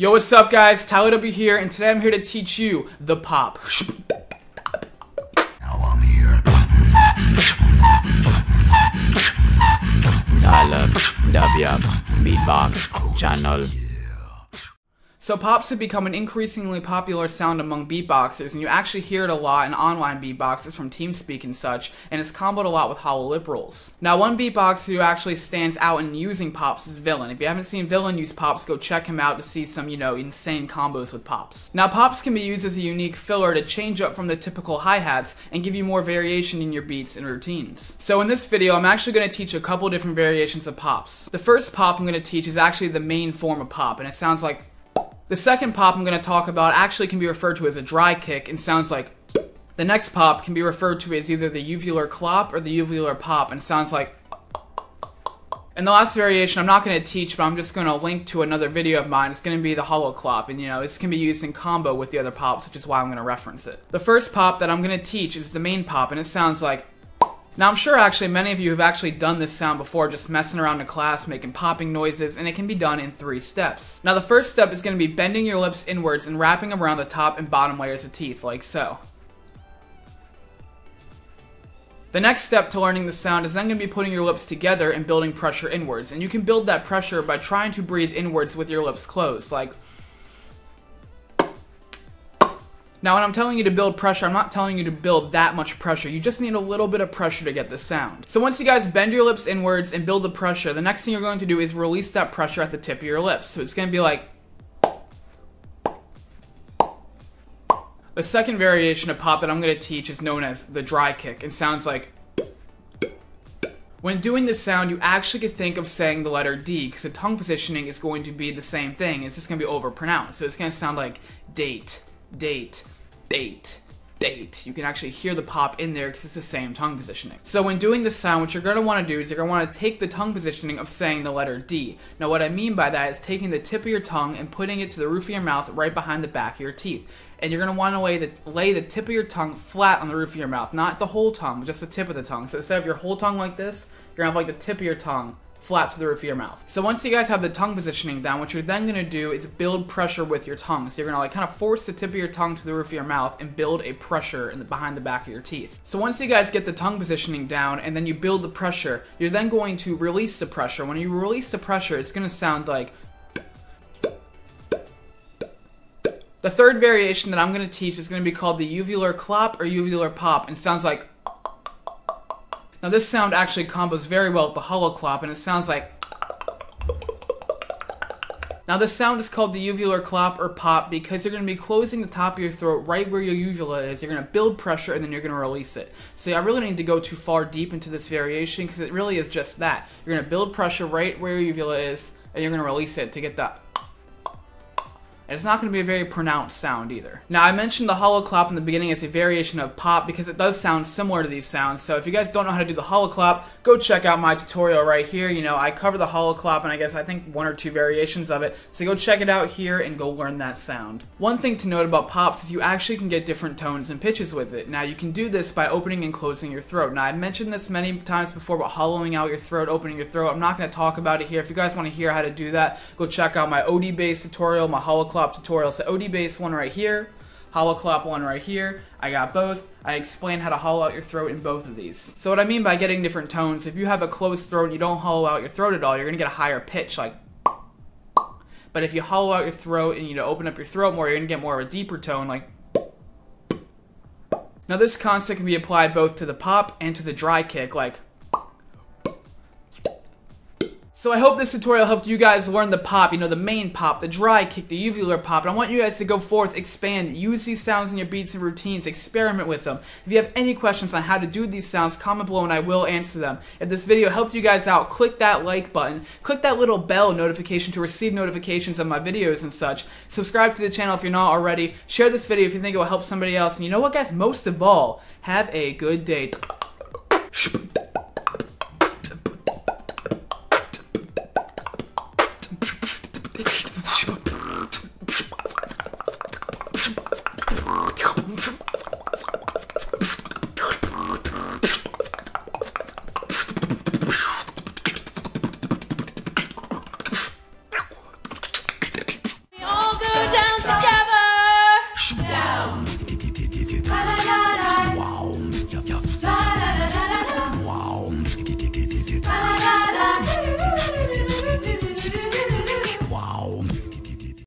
Yo, what's up guys? TylaDubya here, and today I'm here to teach you the pop. Now I'm here. TylaDubya Beatbox channel. So pops have become an increasingly popular sound among beatboxers, and you actually hear it a lot in online beatboxes from TeamSpeak and such, and it's comboed a lot with hollow lip rolls. Now one beatboxer who actually stands out in using pops is Villain. If you haven't seen Villain use pops, go check him out to see some, insane combos with pops. Now pops can be used as a unique filler to change up from the typical hi-hats and give you more variation in your beats and routines. So in this video, I'm actually going to teach a couple different variations of pops. The first pop I'm going to teach is actually the main form of pop, and it sounds like. The second pop I'm going to talk about actually can be referred to as a dry kick and sounds like. The next pop can be referred to as either the Uvular Clop or the Uvular Pop and sounds like. And the last variation I'm not going to teach, but I'm just going to link to another video of mine. It's going to be the hollow clop, and this can be used in combo with the other pops, which is why I'm going to reference it. The first pop that I'm going to teach is the main pop, and it sounds like. Now I'm sure actually many of you have actually done this sound before, just messing around in class, making popping noises, and it can be done in 3 steps. Now the first step is going to be bending your lips inwards and wrapping them around the top and bottom layers of teeth, like so. The next step to learning the sound is then going to be putting your lips together and building pressure inwards, and you can build that pressure by trying to breathe inwards with your lips closed, like. Now when I'm telling you to build pressure, I'm not telling you to build that much pressure. You just need a little bit of pressure to get the sound. So once you guys bend your lips inwards and build the pressure, the next thing you're going to do is release that pressure at the tip of your lips. So it's going to be like. The second variation of pop that I'm going to teach is known as the dry kick and sounds like. When doing this sound, you actually could think of saying the letter D because the tongue positioning is going to be the same thing. It's just going to be overpronounced. So it's going to sound like date. Date, date, date. You can actually hear the pop in there because it's the same tongue positioning. So when doing this sound, what you're going to want to do is you're going to want to take the tongue positioning of saying the letter D. Now what I mean by that is taking the tip of your tongue and putting it to the roof of your mouth right behind the back of your teeth. And you're going to want to lay the tip of your tongue flat on the roof of your mouth. Not the whole tongue, but just the tip of the tongue. So instead of your whole tongue like this, you're going to have like the tip of your tongue flat to the roof of your mouth. So once you guys have the tongue positioning down, what you're then going to do is build pressure with your tongue. So you're going to kind of force the tip of your tongue to the roof of your mouth and build a pressure behind the back of your teeth. So once you guys get the tongue positioning down and then you build the pressure, you're then going to release the pressure. When you release the pressure, it's going to sound like. The third variation that I'm going to teach is going to be called the Uvular Clop or Uvular Pop and sounds like. Now this sound actually combos very well with the hollow clop and it sounds like. Now this sound is called the uvular clop or pop because you're going to be closing the top of your throat right where your uvula is. You're going to build pressure and then you're going to release it. So I really don't need to go too far deep into this variation because it really is just that. You're going to build pressure right where your uvula is and you're going to release it to get that. And it's not going to be a very pronounced sound either. Now I mentioned the hollow clop in the beginning as a variation of pop because it does sound similar to these sounds. So if you guys don't know how to do the hollow clop, go check out my tutorial right here. I cover the hollow clop and I think 1 or 2 variations of it. So go check it out here and go learn that sound. One thing to note about pops is you actually can get different tones and pitches with it. Now you can do this by opening and closing your throat. Now I've mentioned this many times before about hollowing out your throat, opening your throat. I'm not going to talk about it here. If you guys want to hear how to do that, go check out my OD bass tutorial, my hollow clop tutorial. So OD bass one right here, hollow clop one right here. I got both. I explain how to hollow out your throat in both of these. So what I mean by getting different tones, if you have a closed throat and you don't hollow out your throat at all, you're going to get a higher pitch like. But if you hollow out your throat and open up your throat more, you're going to get more of a deeper tone like. Now this concept can be applied both to the pop and to the dry kick like. So I hope this tutorial helped you guys learn the pop, the main pop, the dry kick, the uvular pop, and I want you guys to go forth, expand, use these sounds in your beats and routines, experiment with them. If you have any questions on how to do these sounds, comment below and I will answer them. If this video helped you guys out, click that like button, click that little bell notification to receive notifications of my videos and such. Subscribe to the channel if you're not already. Share this video if you think it will help somebody else. And you know what guys, most of all, have a good day. All TylaDubya.